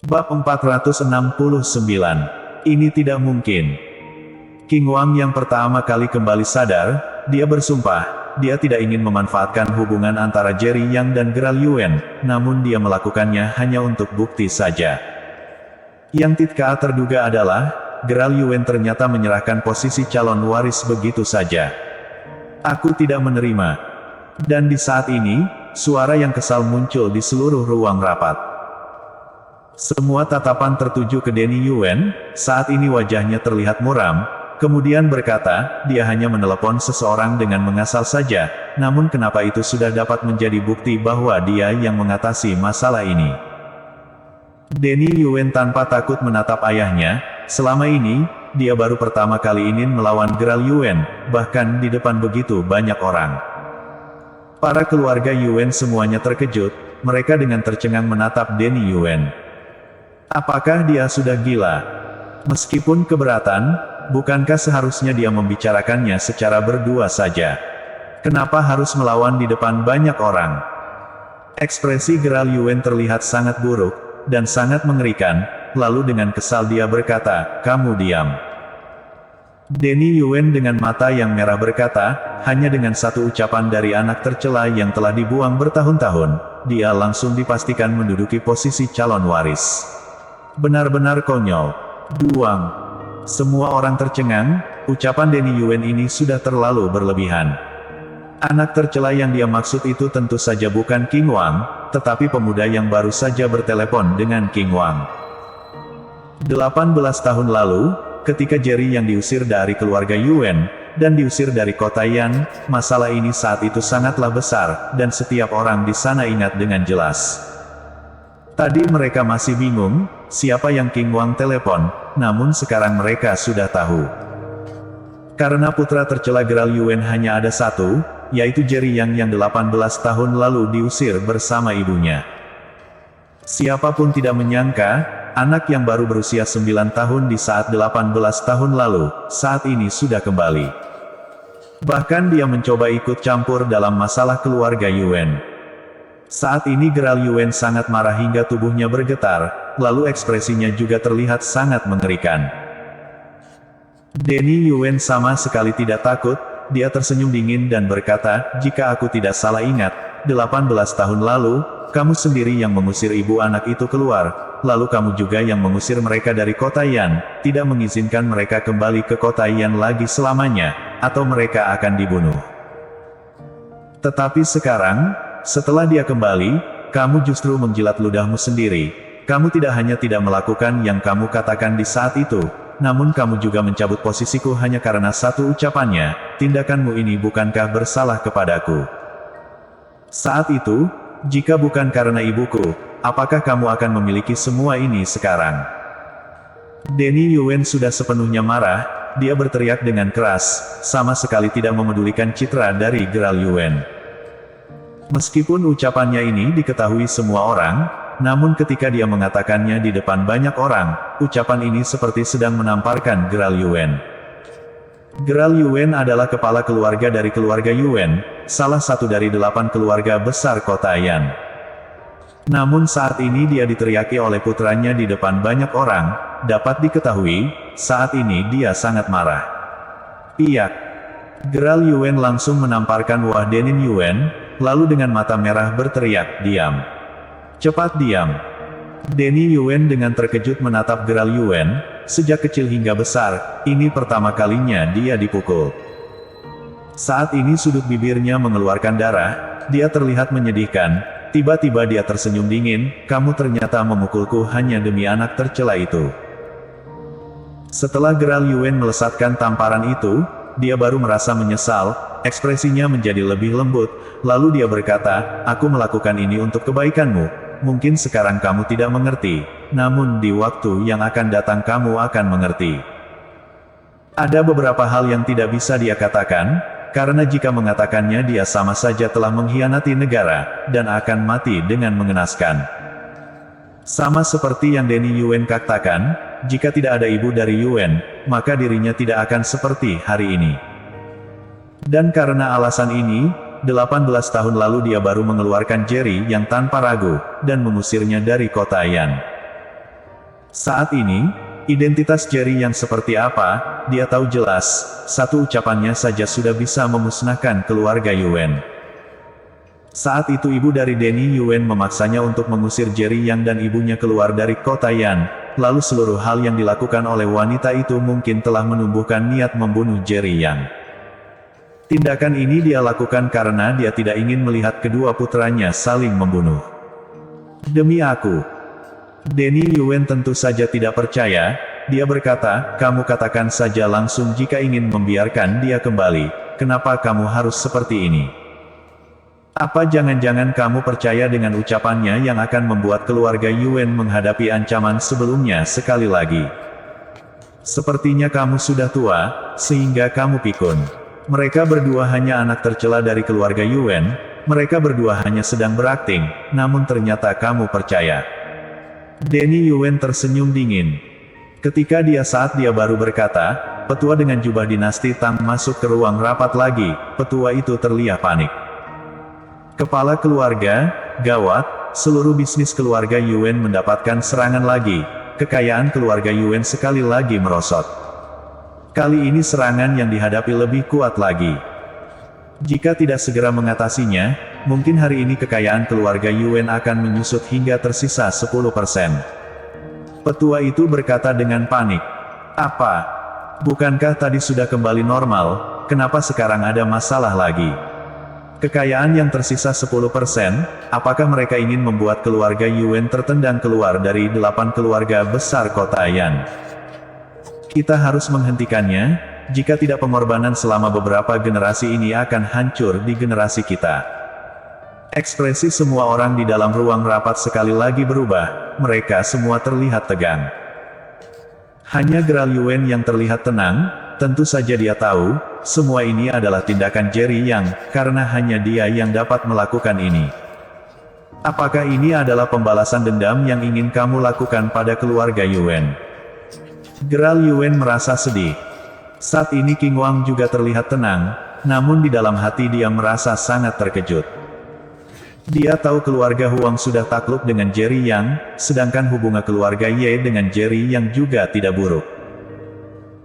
Bab 469. Ini tidak mungkin. King Wang yang pertama kali kembali sadar, dia bersumpah, dia tidak ingin memanfaatkan hubungan antara Jerry Yang dan Gerald Yuen, namun dia melakukannya hanya untuk bukti saja. Yang tidak terduga adalah, Gerald Yuen ternyata menyerahkan posisi calon waris begitu saja. Aku tidak menerima. Dan di saat ini, suara yang kesal muncul di seluruh ruang rapat. Semua tatapan tertuju ke Denny Yuen, saat ini wajahnya terlihat muram, kemudian berkata, dia hanya menelepon seseorang dengan mengasal saja, namun kenapa itu sudah dapat menjadi bukti bahwa dia yang mengatasi masalah ini. Denny Yuen tanpa takut menatap ayahnya, selama ini, dia baru pertama kali ingin melawan Gerald Yuen, bahkan di depan begitu banyak orang. Para keluarga Yuen semuanya terkejut, mereka dengan tercengang menatap Denny Yuen. Apakah dia sudah gila? Meskipun keberatan, bukankah seharusnya dia membicarakannya secara berdua saja? Kenapa harus melawan di depan banyak orang? Ekspresi Gerald Yuen terlihat sangat buruk, dan sangat mengerikan, lalu dengan kesal dia berkata, kamu diam. Denny Yuen dengan mata yang merah berkata, hanya dengan satu ucapan dari anak tercela yang telah dibuang bertahun-tahun, dia langsung dipastikan menduduki posisi calon waris. Benar-benar konyol. Duang. Semua orang tercengang, ucapan Denny Yuen ini sudah terlalu berlebihan. Anak tercela yang dia maksud itu tentu saja bukan King Wang, tetapi pemuda yang baru saja bertelepon dengan King Wang. 18 tahun lalu, ketika Jerry yang diusir dari keluarga Yuen, dan diusir dari kota Yan, masalah ini saat itu sangatlah besar, dan setiap orang di sana ingat dengan jelas. Tadi mereka masih bingung, siapa yang King Wang telepon, namun sekarang mereka sudah tahu. Karena putra tercela Gerald Yuen hanya ada satu, yaitu Jerry yang 18 tahun lalu diusir bersama ibunya. Siapapun tidak menyangka, anak yang baru berusia 9 tahun di saat 18 tahun lalu, saat ini sudah kembali. Bahkan dia mencoba ikut campur dalam masalah keluarga Yuen. Saat ini Gerald Yuen sangat marah hingga tubuhnya bergetar, lalu ekspresinya juga terlihat sangat mengerikan. Denny Yuen sama sekali tidak takut, dia tersenyum dingin dan berkata, jika aku tidak salah ingat, 18 tahun lalu, kamu sendiri yang mengusir ibu anak itu keluar, lalu kamu juga yang mengusir mereka dari kota Yan, tidak mengizinkan mereka kembali ke kota Yan lagi selamanya, atau mereka akan dibunuh. Tetapi sekarang, setelah dia kembali, kamu justru menjilat ludahmu sendiri. Kamu tidak hanya tidak melakukan yang kamu katakan di saat itu, namun kamu juga mencabut posisiku hanya karena satu ucapannya. Tindakanmu ini bukankah bersalah kepadaku? Saat itu, jika bukan karena ibuku, apakah kamu akan memiliki semua ini sekarang? Denny Yuen sudah sepenuhnya marah, dia berteriak dengan keras, sama sekali tidak memedulikan citra dari Gerald Yuen. Meskipun ucapannya ini diketahui semua orang, namun ketika dia mengatakannya di depan banyak orang, ucapan ini seperti sedang menamparkan Gerald Yuen. Gerald Yuen adalah kepala keluarga dari keluarga Yuen, salah satu dari 8 keluarga besar kota Yan. Namun saat ini dia diteriaki oleh putranya di depan banyak orang, dapat diketahui, saat ini dia sangat marah. Piyak. Gerald Yuen langsung menamparkan wajah Denny Yuen, lalu dengan mata merah berteriak, diam. Cepat diam. Denny Yuen dengan terkejut menatap Gerald Yuen, sejak kecil hingga besar, ini pertama kalinya dia dipukul. Saat ini sudut bibirnya mengeluarkan darah, dia terlihat menyedihkan, tiba-tiba dia tersenyum dingin, kamu ternyata memukulku hanya demi anak tercela itu. Setelah Gerald Yuen melesatkan tamparan itu, dia baru merasa menyesal, ekspresinya menjadi lebih lembut, lalu dia berkata, aku melakukan ini untuk kebaikanmu, mungkin sekarang kamu tidak mengerti, namun di waktu yang akan datang kamu akan mengerti. Ada beberapa hal yang tidak bisa dia katakan, karena jika mengatakannya dia sama saja telah mengkhianati negara, dan akan mati dengan mengenaskan. Sama seperti yang Denny Yuen katakan, jika tidak ada ibu dari Yuen, maka dirinya tidak akan seperti hari ini. Dan karena alasan ini, 18 tahun lalu dia baru mengeluarkan Jerry yang tanpa ragu, dan mengusirnya dari kota Yan. Saat ini, identitas Jerry yang seperti apa, dia tahu jelas, satu ucapannya saja sudah bisa memusnahkan keluarga Yuan. Saat itu ibu dari Denny Yuan memaksanya untuk mengusir Jerry Yang dan ibunya keluar dari kota Yan, lalu seluruh hal yang dilakukan oleh wanita itu mungkin telah menumbuhkan niat membunuh Jerry Yang. Tindakan ini dia lakukan karena dia tidak ingin melihat kedua putranya saling membunuh. Demi aku. Denny Yuan tentu saja tidak percaya, dia berkata, kamu katakan saja langsung jika ingin membiarkan dia kembali, kenapa kamu harus seperti ini? Apa jangan-jangan kamu percaya dengan ucapannya yang akan membuat keluarga Yuan menghadapi ancaman sebelumnya sekali lagi? Sepertinya kamu sudah tua, sehingga kamu pikun. Mereka berdua hanya anak tercela dari keluarga Yuan, mereka berdua hanya sedang berakting, namun ternyata kamu percaya. Denny Yuan tersenyum dingin. Ketika saat dia baru berkata, petua dengan jubah dinasti Tang masuk ke ruang rapat lagi, petua itu terlihat panik. Kepala keluarga, gawat, seluruh bisnis keluarga Yuan mendapatkan serangan lagi, kekayaan keluarga Yuan sekali lagi merosot. Kali ini serangan yang dihadapi lebih kuat lagi. Jika tidak segera mengatasinya, mungkin hari ini kekayaan keluarga Yuan akan menyusut hingga tersisa 10%. Petua itu berkata dengan panik. Apa? Bukankah tadi sudah kembali normal, kenapa sekarang ada masalah lagi? Kekayaan yang tersisa 10%, apakah mereka ingin membuat keluarga Yuan tertendang keluar dari 8 keluarga besar kota Yan? Kita harus menghentikannya. Jika tidak pengorbanan selama beberapa generasi ini akan hancur di generasi kita. Ekspresi semua orang di dalam ruang rapat sekali lagi berubah, mereka semua terlihat tegang. Hanya Geral Yuan yang terlihat tenang, tentu saja dia tahu, semua ini adalah tindakan Jerry Yang, karena hanya dia yang dapat melakukan ini. Apakah ini adalah pembalasan dendam yang ingin kamu lakukan pada keluarga Yuan? Geral Yuan merasa sedih. Saat ini King Wang juga terlihat tenang, namun di dalam hati dia merasa sangat terkejut. Dia tahu keluarga Huang sudah takluk dengan Jerry Yang, sedangkan hubungan keluarga Ye dengan Jerry Yang juga tidak buruk.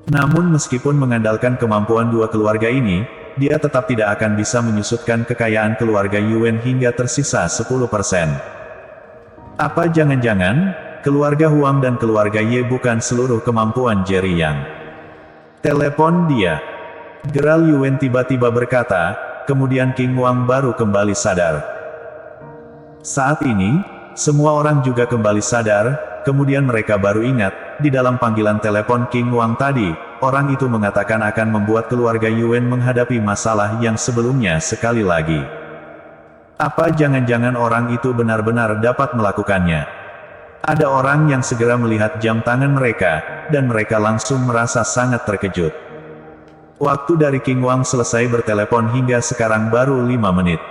Namun meskipun mengandalkan kemampuan dua keluarga ini, dia tetap tidak akan bisa menyusutkan kekayaan keluarga Yuan hingga tersisa 10%. Apa jangan-jangan, keluarga Huang dan keluarga Ye bukan seluruh kemampuan Jerry Yang? Telepon dia. Geral Yuan tiba-tiba berkata, kemudian King Wang baru kembali sadar. Saat ini, semua orang juga kembali sadar, kemudian mereka baru ingat, di dalam panggilan telepon King Wang tadi, orang itu mengatakan akan membuat keluarga Yuan menghadapi masalah yang sebelumnya sekali lagi. Apa jangan-jangan orang itu benar-benar dapat melakukannya? Ada orang yang segera melihat jam tangan mereka, dan mereka langsung merasa sangat terkejut. Waktu dari King Wang selesai bertelepon hingga sekarang baru 5 menit.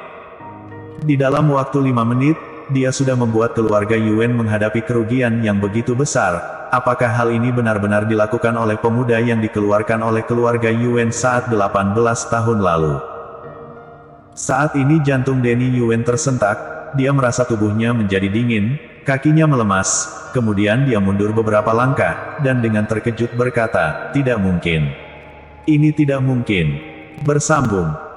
Di dalam waktu 5 menit, dia sudah membuat keluarga Yuan menghadapi kerugian yang begitu besar. Apakah hal ini benar-benar dilakukan oleh pemuda yang dikeluarkan oleh keluarga Yuan saat 18 tahun lalu? Saat ini jantung Denny Yuan tersentak, dia merasa tubuhnya menjadi dingin, kakinya melemas, kemudian dia mundur beberapa langkah, dan dengan terkejut berkata, tidak mungkin. Ini tidak mungkin. Bersambung.